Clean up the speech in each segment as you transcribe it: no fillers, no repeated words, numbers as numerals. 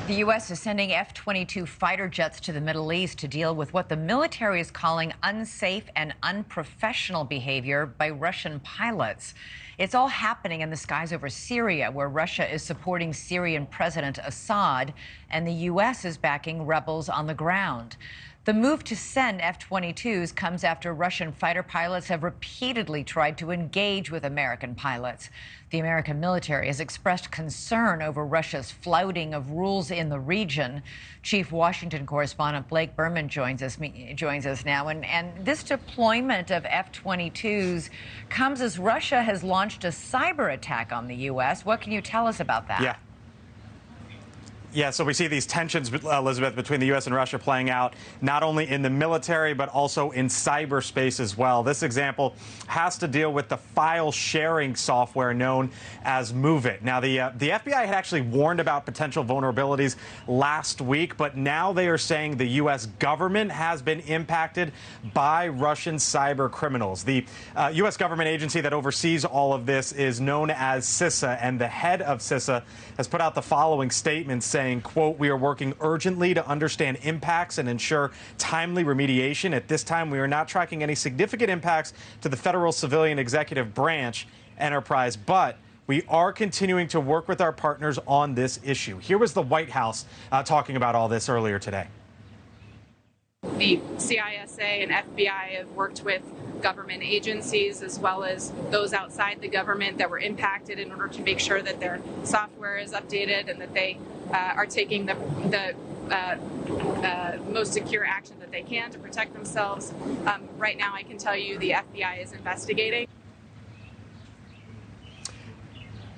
The U.S. is sending F-22 fighter jets to the Middle East to deal with what the military is calling unsafe and unprofessional behavior by Russian pilots. It's all happening in the skies over Syria, where Russia is supporting Syrian President Assad, and the U.S. is backing rebels on the ground. The move to send F-22s comes after Russian fighter pilots have repeatedly tried to engage with American pilots. The American military has expressed concern over Russia's flouting of rules in the region. Chief Washington correspondent Blake Berman joins us now. And this deployment of F-22s comes as Russia has launched a cyber attack on the U.S. What can you tell us about that? Yeah, so we see these tensions, Elizabeth, between the U.S. and Russia playing out not only in the military, but also in cyberspace as well. This example has to deal with the file sharing software known as MoveIt. Now, the FBI had actually warned about potential vulnerabilities last week, but now they are saying the U.S. government has been impacted by Russian cyber criminals. The U.S. government agency that oversees all of this is known as CISA, and the head of CISA has put out the following statement saying, quote, "We are working urgently to understand impacts and ensure timely remediation. At this time, we are not tracking any significant impacts to the federal civilian executive branch enterprise, but we are continuing to work with our partners on this issue." Here was the White House talking about all this earlier today. The CISA and FBI have worked with government agencies as well as those outside the government that were impacted in order to make sure that their software is updated and that they are taking the most secure action that they can to protect themselves. Right now, I can tell you the FBI is investigating.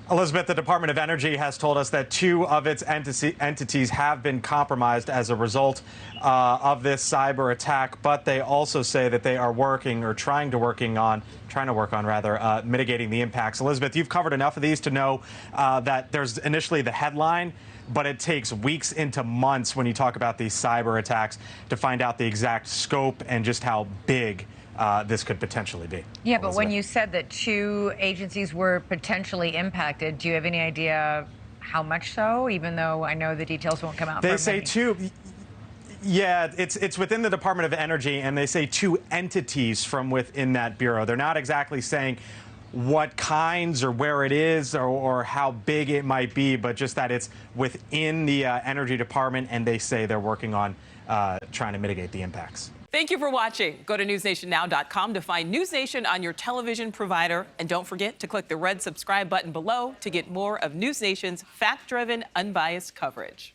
Elizabeth, the Department of Energy has told us that 2 of its entities have been compromised as a result of this cyber attack, but they also say that they are working or trying to work on mitigating the impacts. Elizabeth, you've covered enough of these to know that there's initially the headline, but it takes weeks into months when you talk about these cyber attacks to find out the exact scope and just how big this could potentially be. Yeah, but when you said that 2 agencies were potentially impacted, do you have any idea how much so, even though I know the details won't come out? They say 2. Yeah, it's within the Department of Energy, and they say 2 entities from within that bureau. They're not exactly saying what kinds or where it is or how big it might be, but just that it's within the Energy Department, and they say they're working on trying to mitigate the impacts. Thank you for watching. Go to newsnationnow.com to find NewsNation on your television provider. And don't forget to click the red subscribe button below to get more of NewsNation's fact-driven, unbiased coverage.